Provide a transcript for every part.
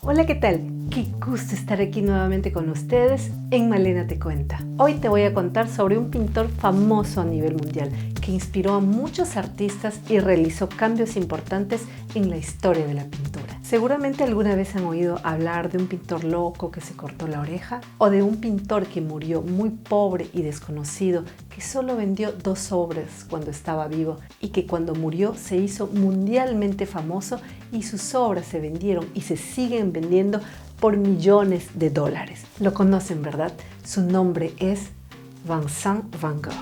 Hola, ¿qué tal? Qué gusto estar aquí nuevamente con ustedes en Malena Te Cuenta. Hoy te voy a contar sobre un pintor famoso a nivel mundial que inspiró a muchos artistas y realizó cambios importantes en la historia de la pintura. Seguramente alguna vez han oído hablar de un pintor loco que se cortó la oreja o de un pintor que murió muy pobre y desconocido que solo vendió 2 obras cuando estaba vivo y que cuando murió se hizo mundialmente famoso y sus obras se vendieron y se siguen vendiendo por millones de dólares. Lo conocen, ¿verdad? Su nombre es Vincent Van Gogh.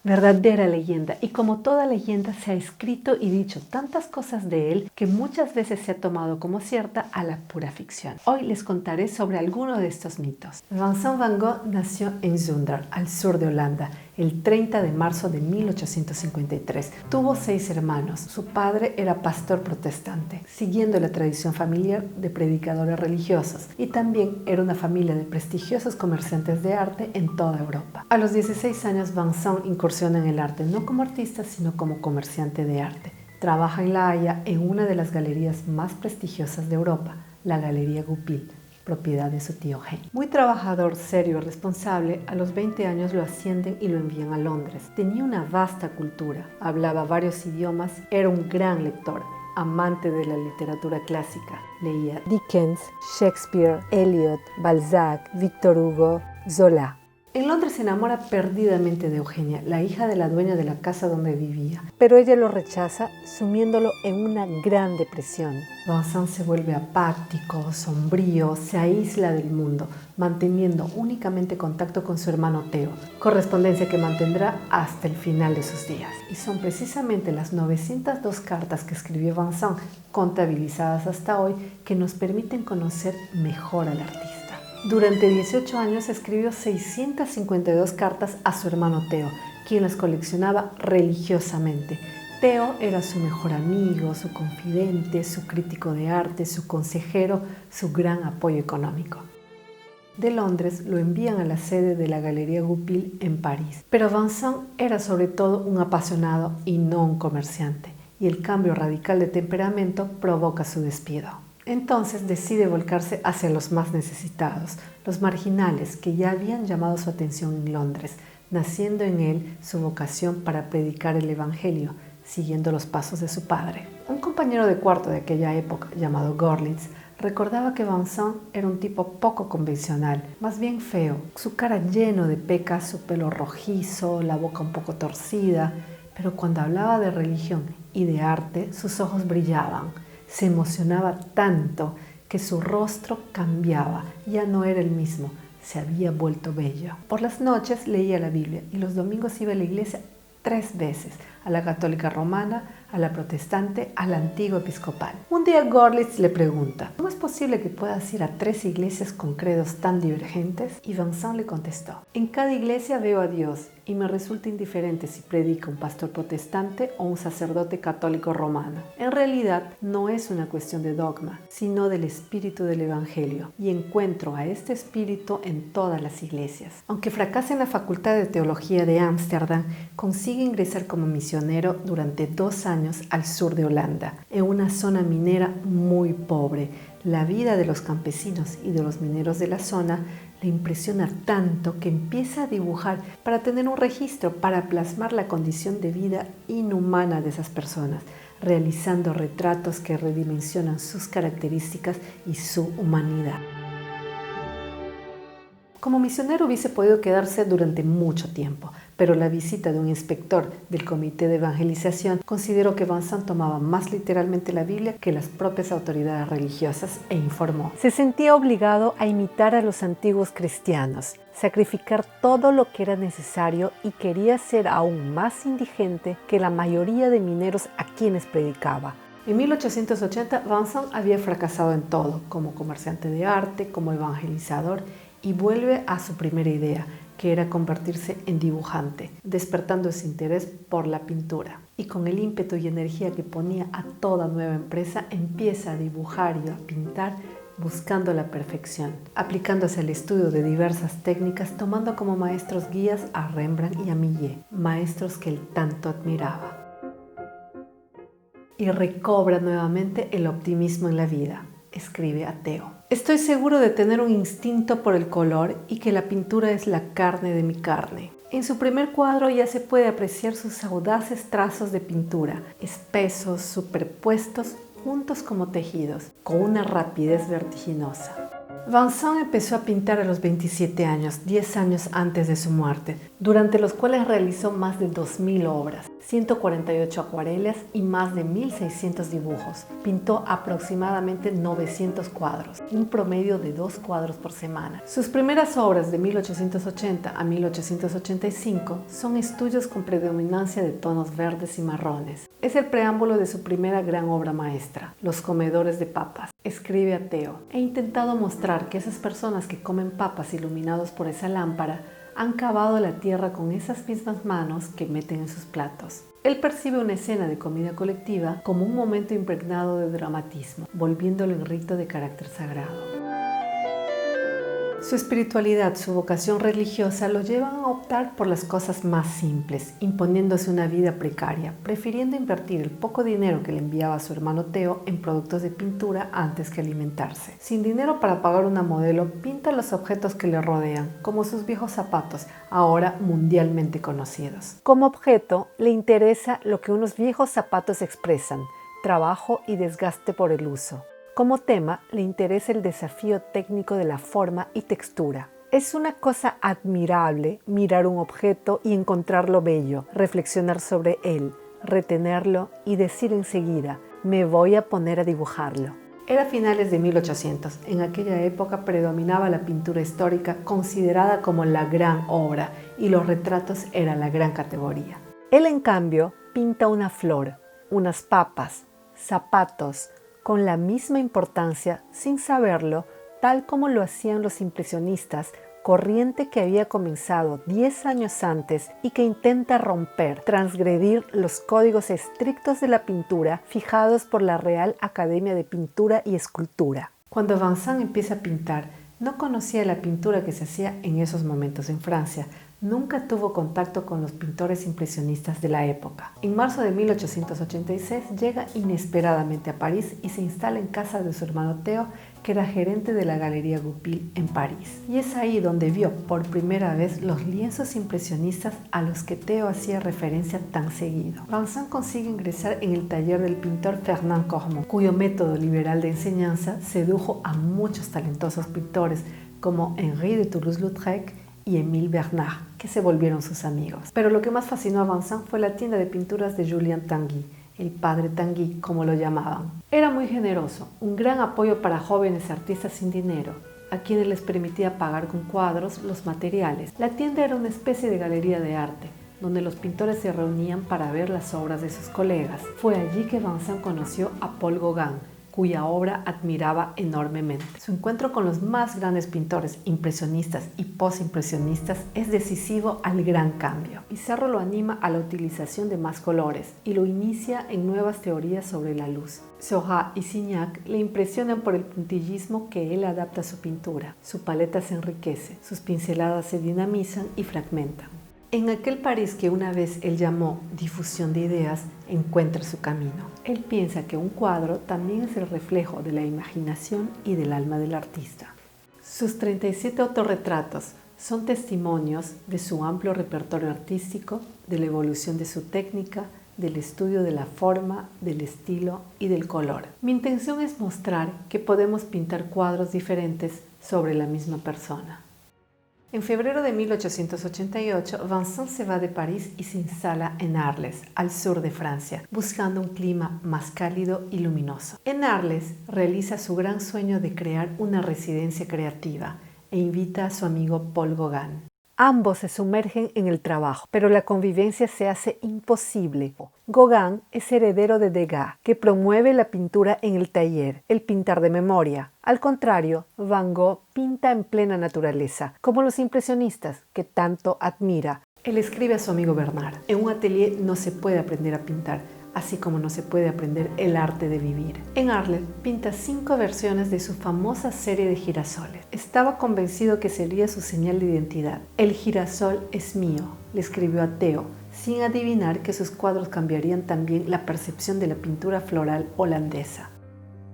Verdadera leyenda, y como toda leyenda se ha escrito y dicho tantas cosas de él que muchas veces se ha tomado como cierta a la pura ficción. Hoy les contaré sobre alguno de estos mitos. Vincent Van Gogh nació en Zundert, al sur de Holanda, el 30 de marzo de 1853. Tuvo 6 hermanos. Su padre era pastor protestante, siguiendo la tradición familiar de predicadores religiosos, y también era una familia de prestigiosos comerciantes de arte en toda Europa. A los 16 años, Vincent incursiona en el arte, no como artista, sino como comerciante de arte. Trabaja en La Haya en una de las galerías más prestigiosas de Europa, la Galería Goupil, propiedad de su tío Henri. Muy trabajador, serio y responsable, a los 20 años lo ascienden y lo envían a Londres. Tenía una vasta cultura, hablaba varios idiomas, era un gran lector, amante de la literatura clásica. Leía Dickens, Shakespeare, Eliot, Balzac, Victor Hugo, Zola. En Londres se enamora perdidamente de Eugenia, la hija de la dueña de la casa donde vivía, pero ella lo rechaza, sumiéndolo en una gran depresión. Vincent se vuelve apático, sombrío, se aísla del mundo, manteniendo únicamente contacto con su hermano Theo, correspondencia que mantendrá hasta el final de sus días. Y son precisamente las 902 cartas que escribió Vincent, contabilizadas hasta hoy, que nos permiten conocer mejor al artista. Durante 18 años escribió 652 cartas a su hermano Theo, quien las coleccionaba religiosamente. Theo era su mejor amigo, su confidente, su crítico de arte, su consejero, su gran apoyo económico. De Londres lo envían a la sede de la Galería Goupil en París. Pero Vincent era sobre todo un apasionado y no un comerciante, y el cambio radical de temperamento provoca su despido. Entonces decide volcarse hacia los más necesitados, los marginales que ya habían llamado su atención en Londres, naciendo en él su vocación para predicar el Evangelio, siguiendo los pasos de su padre. Un compañero de cuarto de aquella época, llamado Görlitz, recordaba que Vincent era un tipo poco convencional, más bien feo, su cara lleno de pecas, su pelo rojizo, la boca un poco torcida, pero cuando hablaba de religión y de arte, sus ojos brillaban. Se emocionaba tanto que su rostro cambiaba, ya no era el mismo, se había vuelto bello. Por las noches leía la Biblia y los domingos iba a la iglesia 3 veces, a la católica romana, a la protestante, a la antigua episcopal. Un día Görlitz le pregunta: ¿cómo es posible que puedas ir a 3 iglesias con credos tan divergentes? Y Vincent le contestó: en cada iglesia veo a Dios y me resulta indiferente si predica un pastor protestante o un sacerdote católico romano. En realidad no es una cuestión de dogma, sino del espíritu del Evangelio, y encuentro a este espíritu en todas las iglesias. Aunque fracasa en la Facultad de Teología de Ámsterdam, consigue ingresar como misionero durante 2 años al sur de Holanda, en una zona minera muy pobre. La vida de los campesinos y de los mineros de la zona le impresiona tanto que empieza a dibujar para tener un registro, para plasmar la condición de vida inhumana de esas personas, realizando retratos que redimensionan sus características y su humanidad. Como misionero hubiese podido quedarse durante mucho tiempo, pero la visita de un inspector del Comité de Evangelización consideró que Vincent tomaba más literalmente la Biblia que las propias autoridades religiosas e informó: se sentía obligado a imitar a los antiguos cristianos, sacrificar todo lo que era necesario y quería ser aún más indigente que la mayoría de mineros a quienes predicaba. En 1880, Vincent había fracasado en todo, como comerciante de arte, como evangelizador, y vuelve a su primera idea, que era convertirse en dibujante, despertando ese interés por la pintura. Y con el ímpetu y energía que ponía a toda nueva empresa, empieza a dibujar y a pintar buscando la perfección, aplicándose al estudio de diversas técnicas, tomando como maestros guías a Rembrandt y a Millet, maestros que él tanto admiraba. y recobra nuevamente el optimismo en la vida, escribe a Theo. Estoy seguro de tener un instinto por el color y que la pintura es la carne de mi carne. En su primer cuadro ya se puede apreciar sus audaces trazos de pintura, espesos, superpuestos, juntos como tejidos, con una rapidez vertiginosa. Vincent empezó a pintar a los 27 años, 10 años antes de su muerte, durante los cuales realizó más de 2.000 obras, 148 acuarelas y más de 1.600 dibujos. Pintó aproximadamente 900 cuadros, un promedio de 2 cuadros por semana. Sus primeras obras de 1880 a 1885 son estudios con predominancia de tonos verdes y marrones. Es el preámbulo de su primera gran obra maestra, Los comedores de papas. Escribe a Theo: he intentado mostrar que esas personas que comen papas iluminados por esa lámpara han cavado la tierra con esas mismas manos que meten en sus platos. Él percibe una escena de comida colectiva como un momento impregnado de dramatismo, volviéndolo en rito de carácter sagrado. Su espiritualidad, su vocación religiosa lo llevan a optar por las cosas más simples, imponiéndose una vida precaria, prefiriendo invertir el poco dinero que le enviaba a su hermano Theo en productos de pintura antes que alimentarse. Sin dinero para pagar una modelo, pinta los objetos que le rodean, como sus viejos zapatos, ahora mundialmente conocidos. Como objeto, le interesa lo que unos viejos zapatos expresan: trabajo y desgaste por el uso. Como tema, le interesa el desafío técnico de la forma y textura. Es una cosa admirable mirar un objeto y encontrarlo bello, reflexionar sobre él, retenerlo y decir enseguida: me voy a poner a dibujarlo. Era finales de 1800. En aquella época predominaba la pintura histórica, considerada como la gran obra, y los retratos eran la gran categoría. Él, en cambio, pinta una flor, unas papas, zapatos, con la misma importancia, sin saberlo, tal como lo hacían los impresionistas, corriente que había comenzado 10 años antes y que intenta romper, transgredir los códigos estrictos de la pintura fijados por la Real Academia de Pintura y Escultura. Cuando Vincent empieza a pintar, no conocía la pintura que se hacía en esos momentos en Francia. Nunca tuvo contacto con los pintores impresionistas de la época. En marzo de 1886 llega inesperadamente a París y se instala en casa de su hermano Theo, que era gerente de la Galería Goupil en París. Y es ahí donde vio por primera vez los lienzos impresionistas a los que Theo hacía referencia tan seguido. Vincent consigue ingresar en el taller del pintor Fernand Cormon, cuyo método liberal de enseñanza sedujo a muchos talentosos pintores como Henri de Toulouse-Lautrec y Émile Bernard, que se volvieron sus amigos. Pero lo que más fascinó a Vincent fue la tienda de pinturas de Julien Tanguy, el padre Tanguy, como lo llamaban. Era muy generoso, un gran apoyo para jóvenes artistas sin dinero, a quienes les permitía pagar con cuadros los materiales. La tienda era una especie de galería de arte, donde los pintores se reunían para ver las obras de sus colegas. Fue allí que Vincent conoció a Paul Gauguin, cuya obra admiraba enormemente. Su encuentro con los más grandes pintores impresionistas y postimpresionistas es decisivo al gran cambio. Pissarro lo anima a la utilización de más colores y lo inicia en nuevas teorías sobre la luz. Seurat y Signac le impresionan por el puntillismo que él adapta a su pintura. Su paleta se enriquece, sus pinceladas se dinamizan y fragmentan. En aquel París que una vez él llamó difusión de ideas, encuentra su camino. Él piensa que un cuadro también es el reflejo de la imaginación y del alma del artista. Sus 37 autorretratos son testimonios de su amplio repertorio artístico, de la evolución de su técnica, del estudio de la forma, del estilo y del color. Mi intención es mostrar que podemos pintar cuadros diferentes sobre la misma persona. En febrero de 1888, Vincent se va de París y se instala en Arles, al sur de Francia, buscando un clima más cálido y luminoso. En Arles realiza su gran sueño de crear una residencia creativa e invita a su amigo Paul Gauguin. Ambos se sumergen en el trabajo, pero la convivencia se hace imposible. Gauguin es heredero de Degas, que promueve la pintura en el taller, el pintar de memoria. Al contrario, Van Gogh pinta en plena naturaleza, como los impresionistas, que tanto admira. Él escribe a su amigo Bernard: en un atelier no se puede aprender a pintar, así como no se puede aprender el arte de vivir. En Arles pinta 5 versiones de su famosa serie de girasoles. Estaba convencido que sería su señal de identidad. El girasol es mío, le escribió a Theo, sin adivinar que sus cuadros cambiarían también la percepción de la pintura floral holandesa.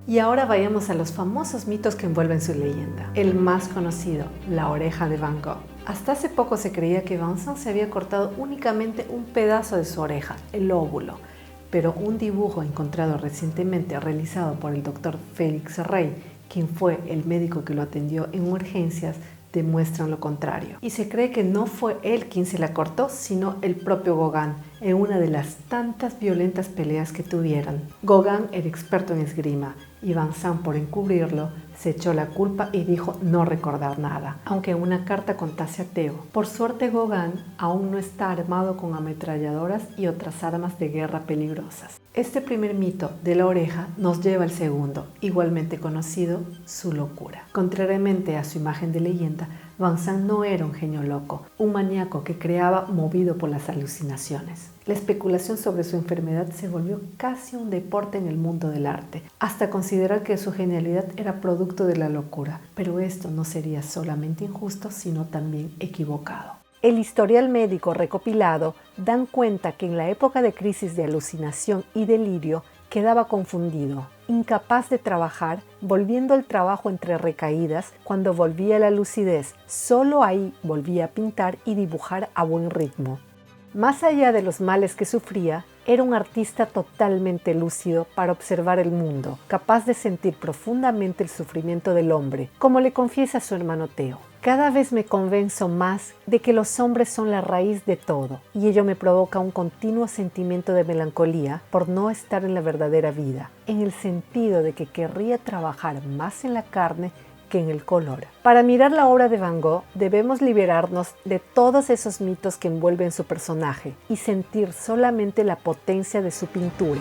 Y ahora vayamos a los famosos mitos que envuelven su leyenda. El más conocido, la oreja de Van Gogh. Hasta hace poco se creía que Vincent se había cortado únicamente un pedazo de su oreja, el lóbulo, pero un dibujo encontrado recientemente realizado por el doctor Félix Rey, quien fue el médico que lo atendió en urgencias, demuestran lo contrario. Y se cree que no fue él quien se la cortó, sino el propio Gauguin, en una de las tantas violentas peleas que tuvieron. Gauguin era experto en esgrima y Vincent, por encubrirlo, se echó la culpa y dijo no recordar nada, aunque en una carta contase a Theo. Por suerte, Gauguin aún no está armado con ametralladoras y otras armas de guerra peligrosas. Este primer mito de la oreja nos lleva al segundo, igualmente conocido, su locura. Contrariamente a su imagen de leyenda, Vincent no era un genio loco, un maníaco que creaba movido por las alucinaciones. La especulación sobre su enfermedad se volvió casi un deporte en el mundo del arte, hasta considerar que su genialidad era producto de la locura. Pero esto no sería solamente injusto, sino también equivocado. El historial médico recopilado dan cuenta que en la época de crisis de alucinación y delirio quedaba confundido, incapaz de trabajar, volviendo al trabajo entre recaídas. Cuando volvía a la lucidez, solo ahí volvía a pintar y dibujar a buen ritmo. Más allá de los males que sufría, era un artista totalmente lúcido para observar el mundo, capaz de sentir profundamente el sufrimiento del hombre, como le confiesa su hermano Theo. Cada vez me convenzo más de que los hombres son la raíz de todo, y ello me provoca un continuo sentimiento de melancolía por no estar en la verdadera vida, en el sentido de que querría trabajar más en la carne que en el color. Para mirar la obra de Van Gogh debemos liberarnos de todos esos mitos que envuelven su personaje y sentir solamente la potencia de su pintura.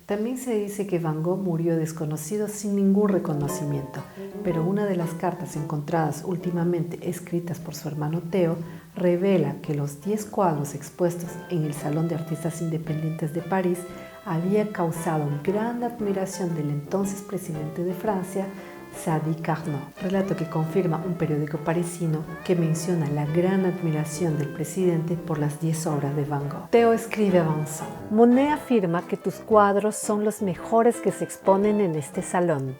También se dice que Van Gogh murió desconocido sin ningún reconocimiento, pero una de las cartas encontradas últimamente escritas por su hermano Theo revela que los 10 cuadros expuestos en el Salón de Artistas Independientes de París había causado gran admiración del entonces presidente de Francia, Sadi Carnot, relato que confirma un periódico parisino que menciona la gran admiración del presidente por las 10 obras de Van Gogh. Theo escribe a Vincent: Monet afirma que tus cuadros son los mejores que se exponen en este salón.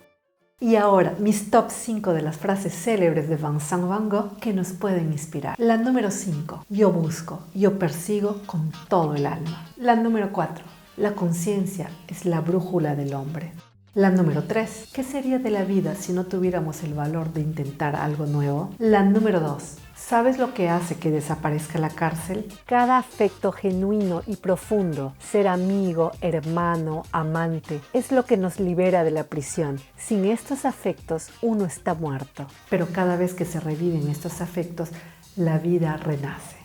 Y ahora, mis top 5 de las frases célebres de Vincent Van Gogh que nos pueden inspirar. La número 5, yo busco, yo persigo con todo el alma. La número 4, la conciencia es la brújula del hombre. La número 3, ¿qué sería de la vida si no tuviéramos el valor de intentar algo nuevo? La número 2, ¿sabes lo que hace que desaparezca la cárcel? Cada afecto genuino y profundo, ser amigo, hermano, amante, es lo que nos libera de la prisión. Sin estos afectos, uno está muerto. Pero cada vez que se reviven estos afectos, la vida renace.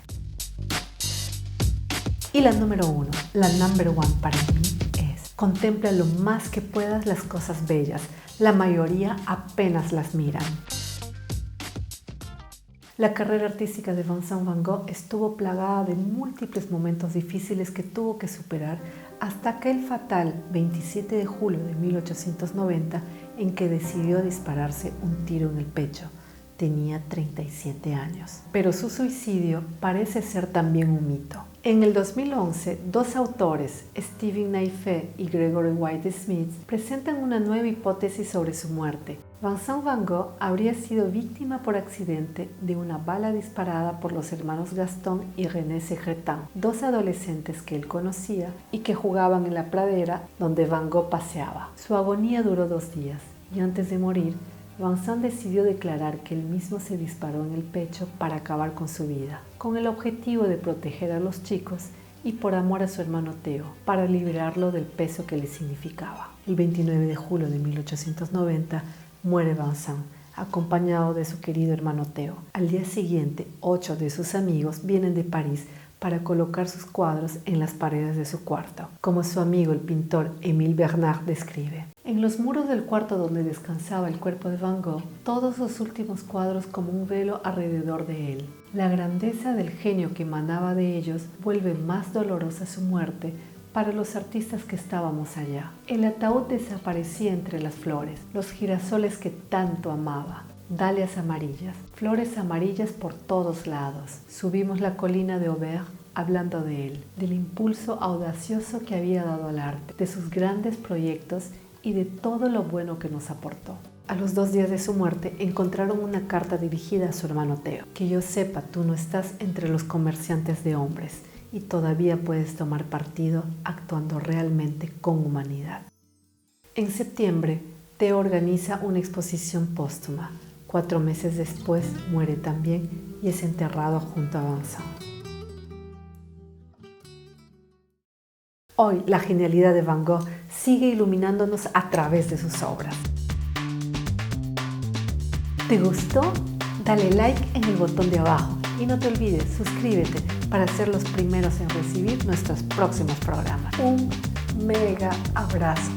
Y la número 1, la number 1 para mí es: contempla lo más que puedas las cosas bellas. La mayoría apenas las miran. La carrera artística de Vincent Van Gogh estuvo plagada de múltiples momentos difíciles que tuvo que superar hasta aquel fatal 27 de julio de 1890 en que decidió dispararse un tiro en el pecho. Tenía 37 años. Pero su suicidio parece ser también un mito. En el 2011, 2 autores, Stephen Naifeh y Gregory White Smith, presentan una nueva hipótesis sobre su muerte. Vincent Van Gogh habría sido víctima por accidente de una bala disparada por los hermanos Gaston y René Segretin, 2 adolescentes que él conocía y que jugaban en la pradera donde Van Gogh paseaba. Su agonía duró 2 días y antes de morir, Vincent decidió declarar que él mismo se disparó en el pecho para acabar con su vida, con el objetivo de proteger a los chicos y por amor a su hermano Theo, para liberarlo del peso que le significaba. El 29 de julio de 1890 muere Vincent, acompañado de su querido hermano Theo. Al día siguiente, 8 de sus amigos vienen de París para colocar sus cuadros en las paredes de su cuarto, como su amigo el pintor Émile Bernard describe. En los muros del cuarto donde descansaba el cuerpo de Van Gogh, todos los últimos cuadros como un velo alrededor de él. La grandeza del genio que emanaba de ellos vuelve más dolorosa su muerte para los artistas que estábamos allá. El ataúd desaparecía entre las flores, los girasoles que tanto amaba. dalias amarillas, flores amarillas por todos lados. Subimos la colina de Aubert hablando de él, del impulso audacioso que había dado al arte, de sus grandes proyectos y de todo lo bueno que nos aportó. A los 2 días de su muerte encontraron una carta dirigida a su hermano Theo. Que yo sepa, tú no estás entre los comerciantes de hombres y todavía puedes tomar partido actuando realmente con humanidad. En septiembre, Theo organiza una exposición póstuma. 4 meses después muere también y es enterrado junto a Vincent. Hoy la genialidad de Van Gogh sigue iluminándonos a través de sus obras. ¿Te gustó? Dale like en el botón de abajo y no te olvides, suscríbete para ser los primeros en recibir nuestros próximos programas. Un mega abrazo.